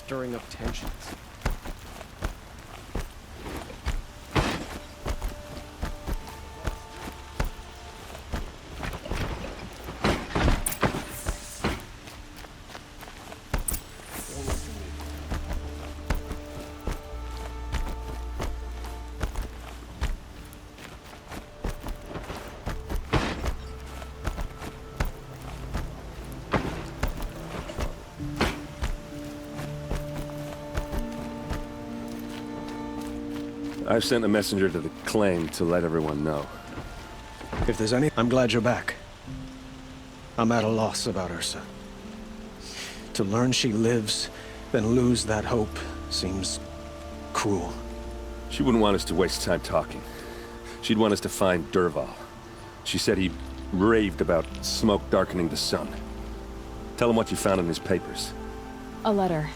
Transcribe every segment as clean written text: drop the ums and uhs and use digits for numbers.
stirring up tensions. I've sent a messenger to the claim to let everyone know. If there's any, I'm glad you're back. I'm at a loss about Ursa. To learn she lives, then lose that hope, seems cruel. She wouldn't want us to waste time talking. She'd want us to find Dervahl. She said he raved about smoke darkening the sun. Tell him what you found in his papers. A letter.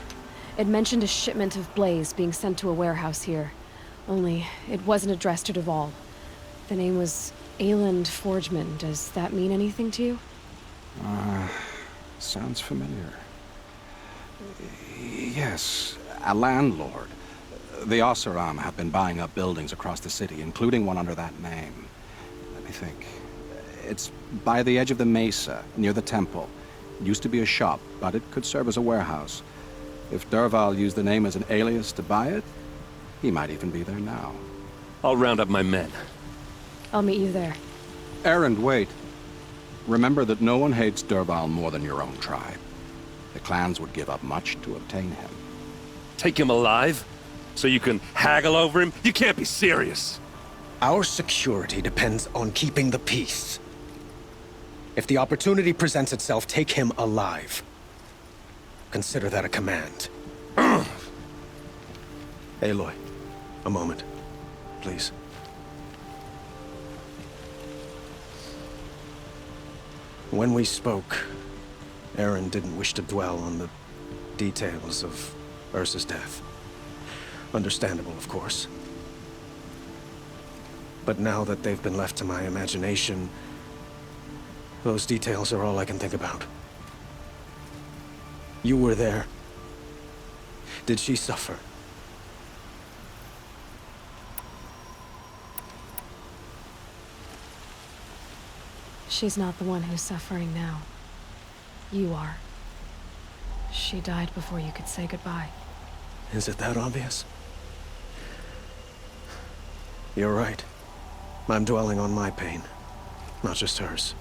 It mentioned a shipment of blaze being sent to a warehouse here. Only, it wasn't addressed to Dervahl. The name was Ayland Forgeman. Does that mean anything to you? Sounds familiar. Yes, a landlord. The Oseram have been buying up buildings across the city, including one under that name. Let me think. It's by the edge of the mesa, near the temple. It used to be a shop, but it could serve as a warehouse. If Dervahl used the name as an alias to buy it, he might even be there now. I'll round up my men. I'll meet you there. Erend, wait. Remember that no one hates Dervahl more than your own tribe. The clans would give up much to obtain him. Take him alive? So you can haggle over him? You can't be serious! Our security depends on keeping the peace. If the opportunity presents itself, take him alive. Consider that a command. Aloy, a moment, please. When we spoke, Erend didn't wish to dwell on the details of Ursa's death. Understandable, of course. But now that they've been left to my imagination, those details are all I can think about. You were there. Did she suffer? She's not the one who's suffering now. You are. She died before you could say goodbye. Is it that obvious? You're right. I'm dwelling on my pain, not just hers.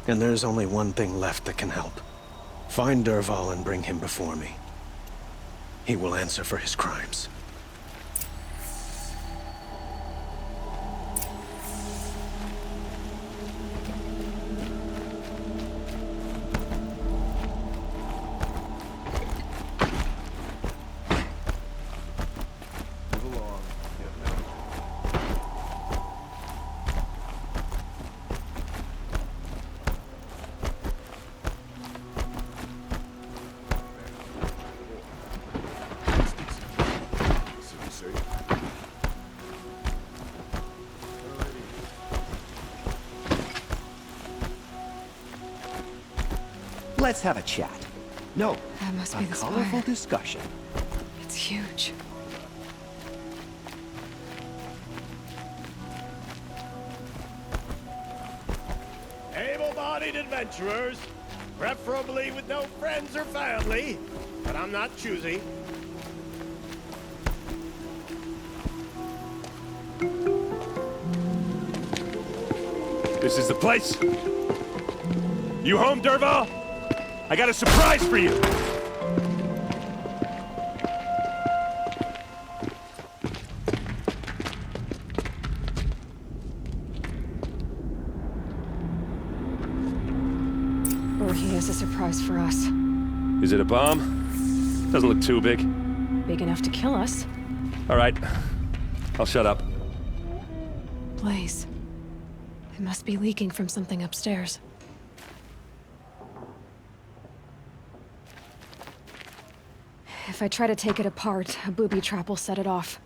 And there's only one thing left that can help. Find Dervahl and bring him before me. He will answer for his crimes. Let's have a chat. No, That must be a the colorful spire. discussion. It's huge. Able-bodied adventurers, preferably with no friends or family, but I'm not choosy. This is the place? You home, Dervahl? I got a surprise for you! Or he has a surprise for us. Is it a bomb? Doesn't look too big. Big enough to kill us. All right. I'll shut up. Blaze. It must be leaking from something upstairs. If I try to take it apart, a booby trap will set it off.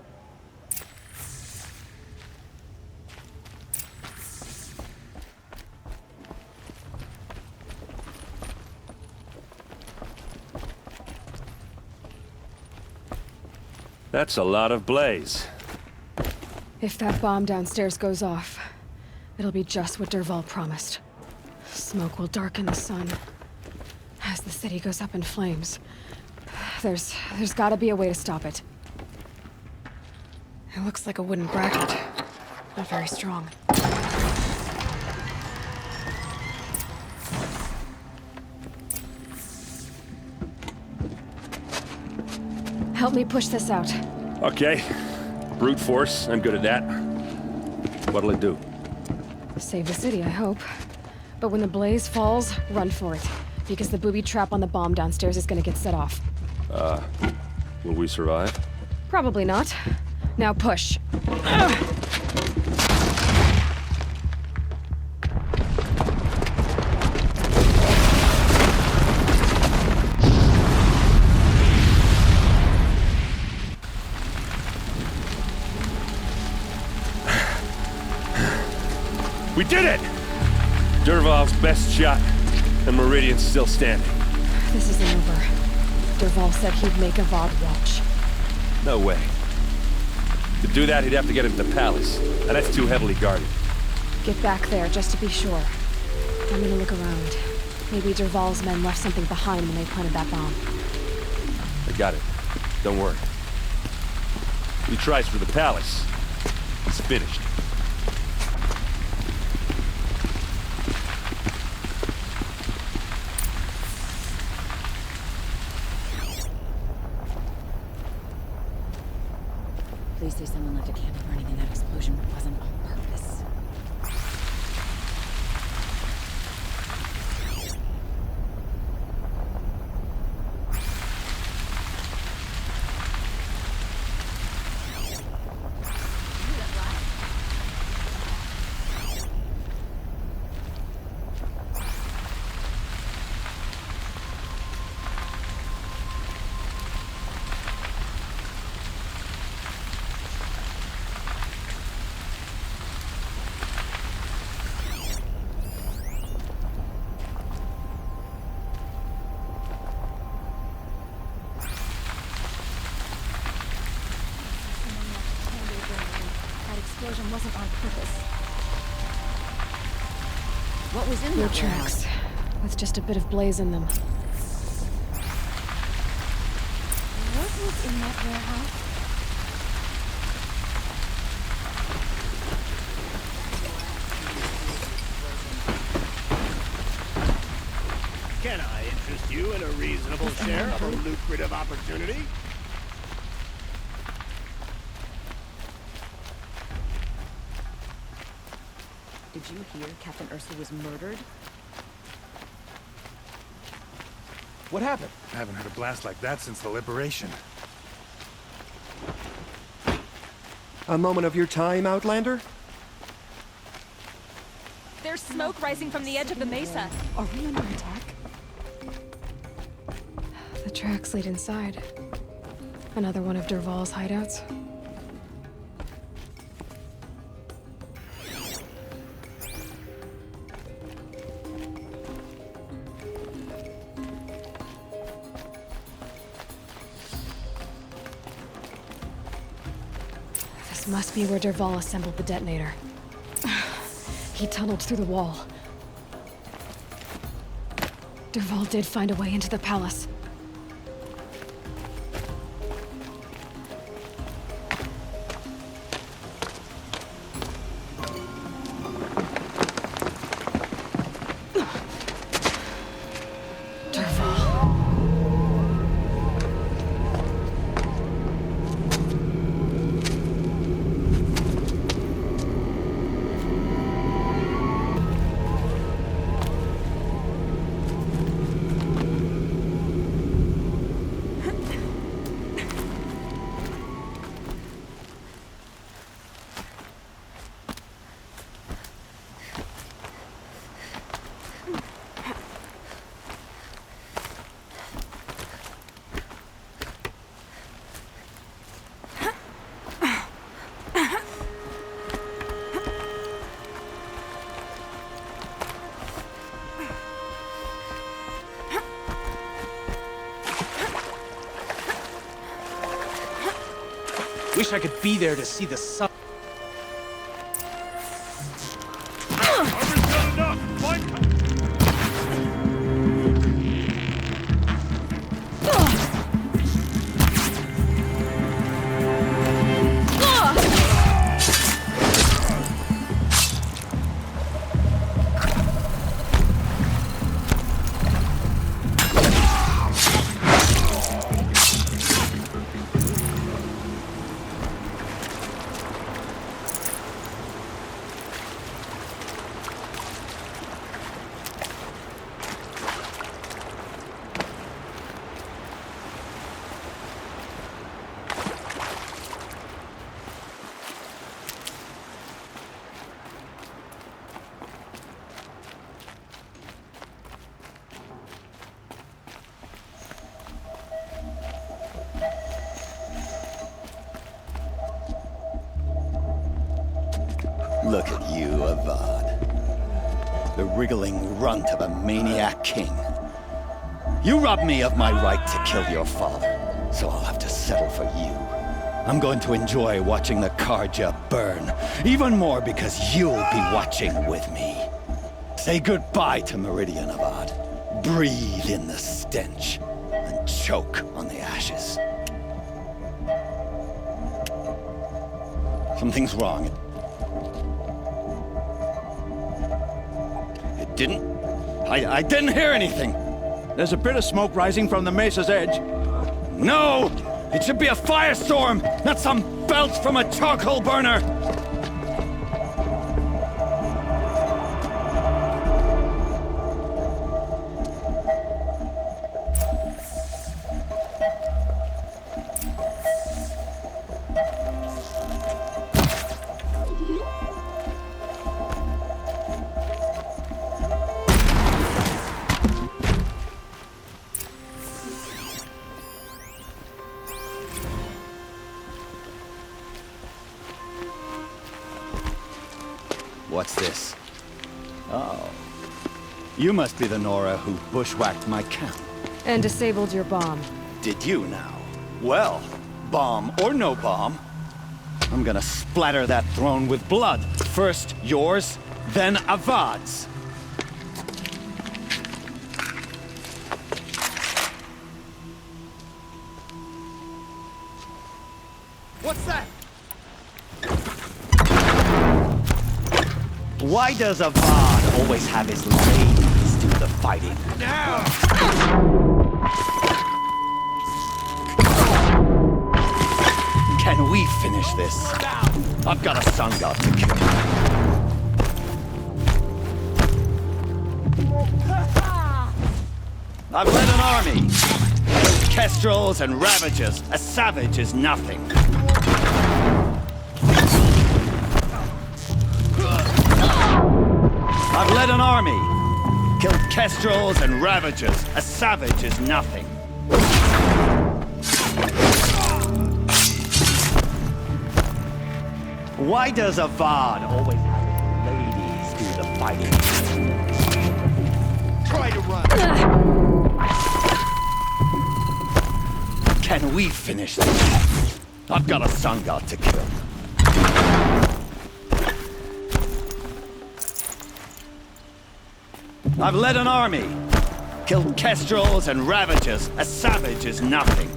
That's a lot of blaze. If that bomb downstairs goes off, it'll be just what Dervahl promised. Smoke will darken the sun. As the city goes up in flames, there's gotta be a way to stop it. It looks like a wooden bracket. Not very strong. Help me push this out. Okay. Brute force, I'm good at that. What'll it do? Save the city, I hope. But when the blaze falls, run for it. Because the booby trap on the bomb downstairs is gonna get set off. Will we survive? Probably not. Now push. We did it! Dervahl's best shot, and Meridian's still standing. This isn't over. Dervahl said he'd make a VOD watch. No way. To do that, he'd have to get into the palace, and that's too heavily guarded. Get back there, just to be sure. I'm gonna look around. Maybe Dervahl's men left something behind when they planted that bomb. I got it. Don't worry. He tries for the palace. It's finished. Please say someone left a candle burning in that explosion wasn't on purpose. That explosion wasn't on purpose. What was in No that tracks. With just a bit of blaze in them. What was in that warehouse? Can I interest you in a reasonable share of a lucrative opportunity? Did you hear Captain Ursa was murdered? What happened? I haven't heard a blast like that since the liberation. A moment of your time, Outlander? There's smoke rising from the edge of the mesa. Are we under attack? The tracks lead inside. Another one of Dervahl's hideouts. This must be where Dervahl assembled the detonator. He tunneled through the wall. Dervahl did find a way into the palace. wish I could be there to see the sun. Armor's got enough! Fight! Look at you, Avad. The wriggling runt of a maniac king. You robbed me of my right to kill your father, so I'll have to settle for you. I'm going to enjoy watching the Karja burn, even more because you'll be watching with me. Say goodbye to Meridian, Avad. Breathe in the stench, and choke on the ashes. Something's wrong. It didn't... I didn't hear anything. There's a bit of smoke rising from the mesa's edge. No! It should be a firestorm, not some belch from a charcoal burner! What's this? Oh. You must be the Nora who bushwhacked my camp. And disabled your bomb. Did you now? Well, bomb or no bomb, I'm gonna splatter that throne with blood. First yours, then Avad's. What's that? Why does Avad always have his ladies do the fighting? Now! Can we finish this? I've got a sun god to kill. I've led an army. Kestrels and Ravagers. A savage is nothing. I've led an army. Killed Kestrels and Ravagers. A savage is nothing. Why does Avad always have his ladies do the fighting? Try to run. Can we finish this? I've got a sun god to kill. I've led an army. Killed Kestrels and Ravagers. A savage is nothing.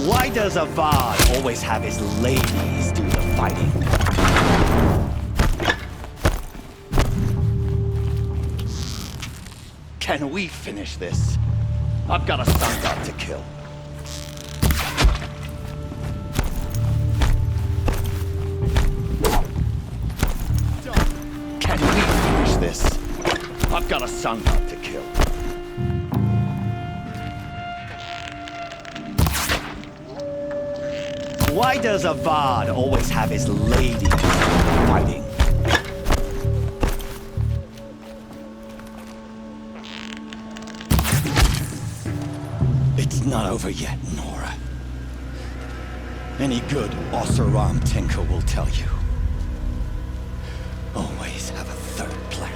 Why does Avad always have his ladies do the fighting? Can we finish this? I've got a sun god to kill. Can we finish this? I've got a sun god to kill. Why does Avad always have his ladies fighting? It's not over yet, Nora. Any good Oseram tinker will tell you. Always have a third plan.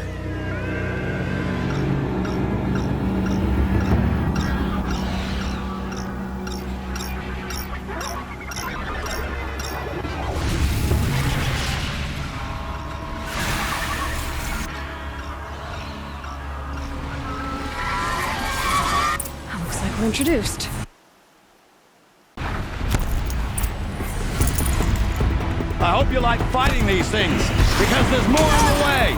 you're introduced. I hope you like fighting these things, because there's more on the way!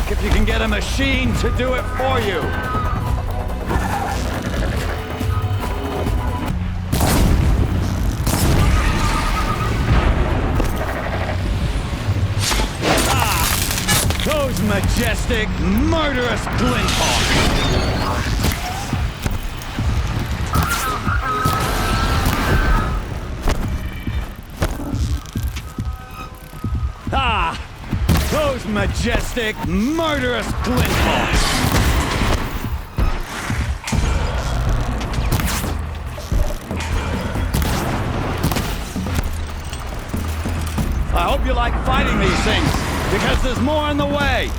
If you can get a machine to do it for you. Ah! Those majestic, murderous glinthawks! Ah! Those majestic, murderous glinthawks! I hope you like fighting these things, because there's more on the way!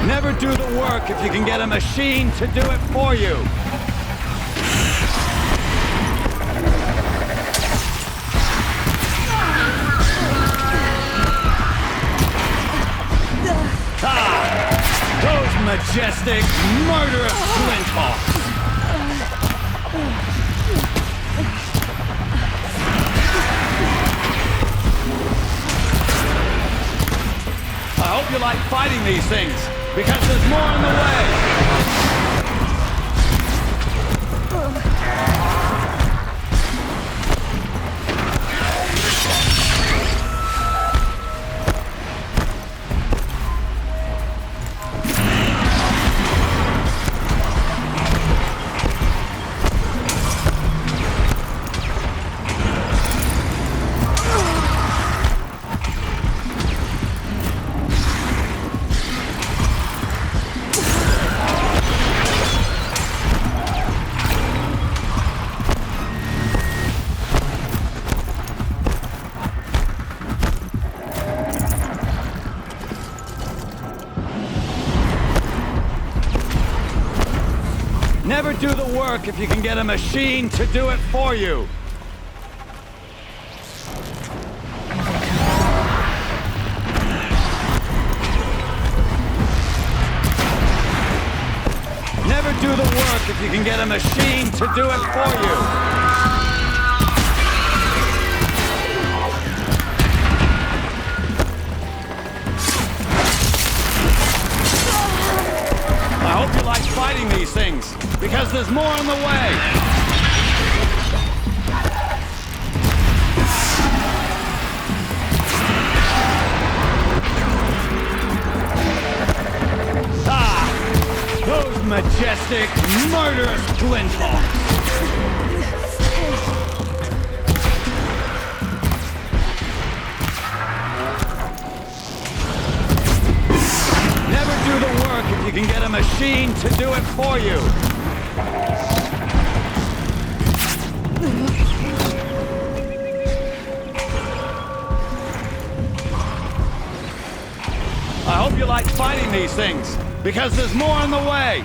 Never do the work if you can get a machine to do it for you. Ah! Those majestic, murderous glinthawks! I hope you like fighting these things, because there's more on the way! Never do the work if you can get a machine to do it for you. Never do the work if you can get a machine to do it for you. I hope you like fighting these things, because there's more on the way. Those majestic, murderous glinthawks! Never do the work if you can get a machine to do it for you! I hope you like fighting these things, because there's more on the way!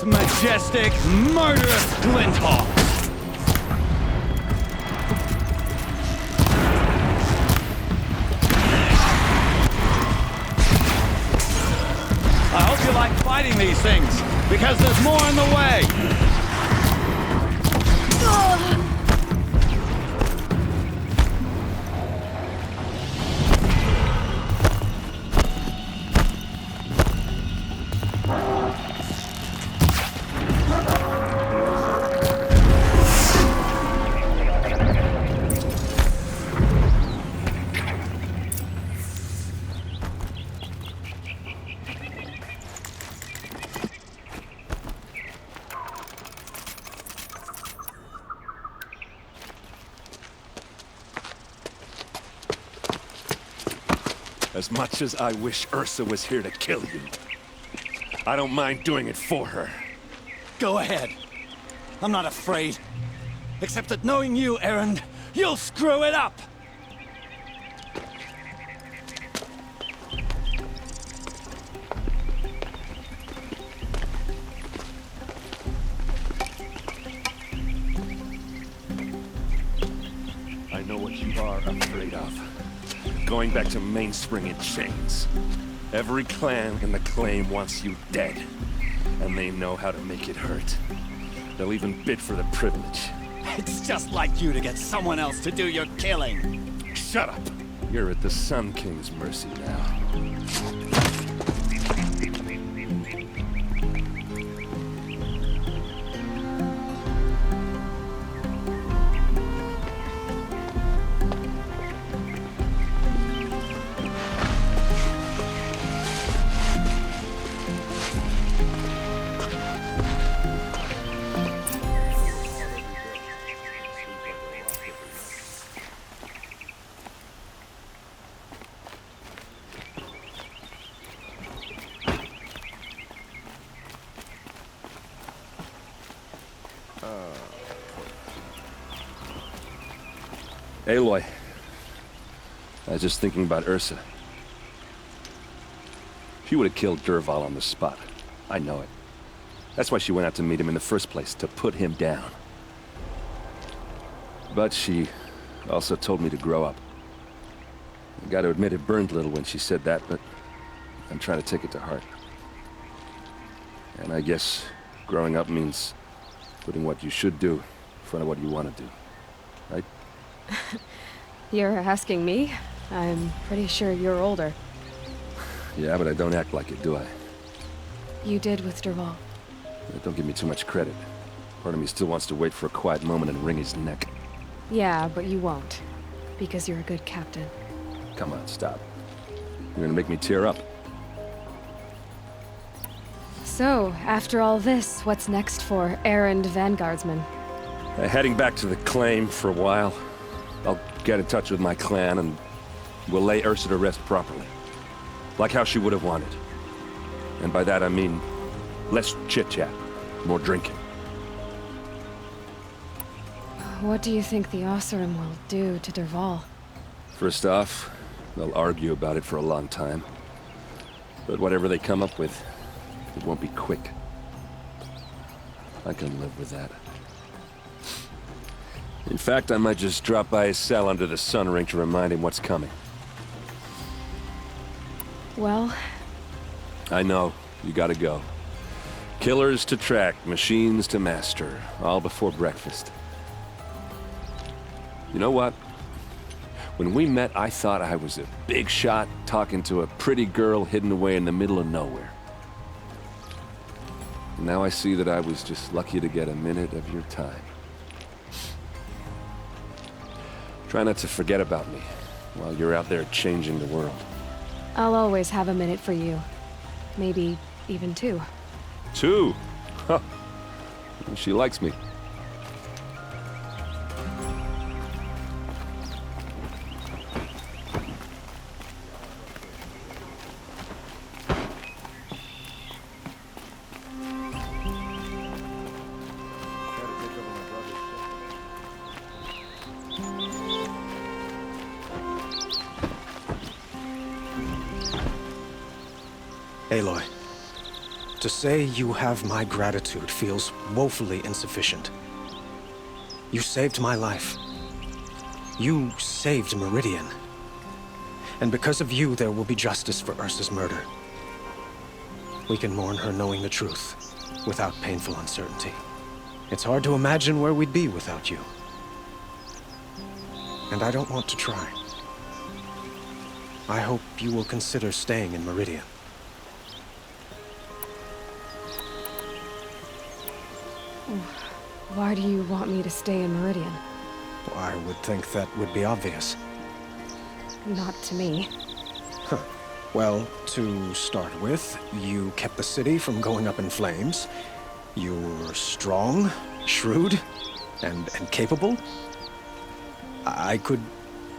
Majestic, murderous glinthawks! I hope you like fighting these things, because there's more on the way! As much as I wish Ursa was here to kill you, I don't mind doing it for her. Go ahead. I'm not afraid. Except that knowing you, Erend, you'll screw it up! I know what you are afraid of. Going back to Mainspring in chains. Every clan in the claim wants you dead. And they know how to make it hurt. They'll even bid for the privilege. It's just like you to get someone else to do your killing. Shut up! You're at the Sun King's mercy now. Aloy, I was just thinking about Ursa. She would have killed Dervahl on the spot. I know it. That's why she went out to meet him in the first place, to put him down. But she also told me to grow up. I gotta admit it burned a little when she said that, but I'm trying to take it to heart. And I guess growing up means putting what you should do in front of what you want to do. Right? You're asking me? I'm pretty sure you're older. Yeah, but I don't act like it, do I? You did with Dervahl. Don't give me too much credit. Part of me still wants to wait for a quiet moment and wring his neck. Yeah, but you won't. Because you're a good captain. Come on, stop. You're gonna make me tear up. So, after all this, what's next for errand vanguardsman? Heading back to the claim for a while. I'll get in touch with my clan and we'll lay Ursa to rest properly. Like how she would have wanted. And by that I mean less chit-chat, more drinking. What do you think the Oseram will do to Dervahl? First off, they'll argue about it for a long time. But whatever they come up with, it won't be quick. I can live with that. In fact, I might just drop by his cell under the sun ring to remind him what's coming. Well... I know. You gotta go. Killers to track, machines to master. All before breakfast. You know what? When we met, I thought I was a big shot talking to a pretty girl hidden away in the middle of nowhere. Now I see that I was just lucky to get a minute of your time. Try not to forget about me while you're out there changing the world. I'll always have a minute for you. Maybe even two. Two? Huh. She likes me. Aloy, to say you have my gratitude feels woefully insufficient. You saved my life. You saved Meridian. And because of you, there will be justice for Ursa's murder. We can mourn her knowing the truth, without painful uncertainty. It's hard to imagine where we'd be without you. And I don't want to try. I hope you will consider staying in Meridian. Why do you want me to stay in Meridian? I would think that would be obvious. Not to me. Huh. Well, to start with, you kept the city from going up in flames. You're strong, shrewd, and capable. I could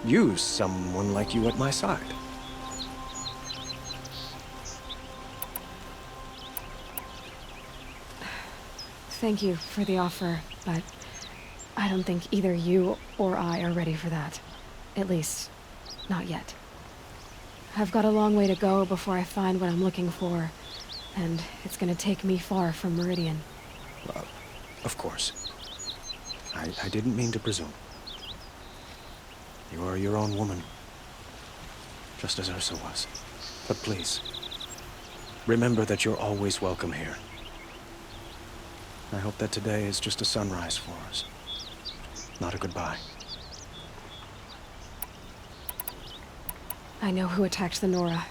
use someone like you at my side. Thank you for the offer, but I don't think either you or I are ready for that. At least, not yet. I've got a long way to go before I find what I'm looking for, and it's gonna take me far from Meridian. Of course. I didn't mean to presume. You are your own woman, just as Ursa was. But please, remember that you're always welcome here. I hope that today is just a sunrise for us, not a goodbye. I know who attacked the Nora.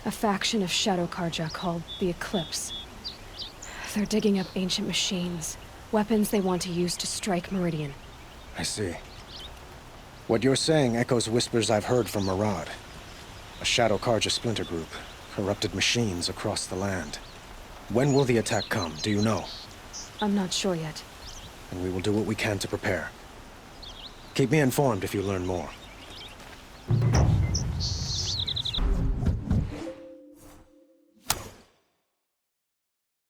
A faction of Shadow Karja called the Eclipse. They're digging up ancient machines, weapons they want to use to strike Meridian. I see. What you're saying echoes whispers I've heard from Murad. A Shadow Karja splinter group, corrupted machines across the land. When will the attack come, do you know? I'm not sure yet. And we will do what we can to prepare. Keep me informed if you learn more.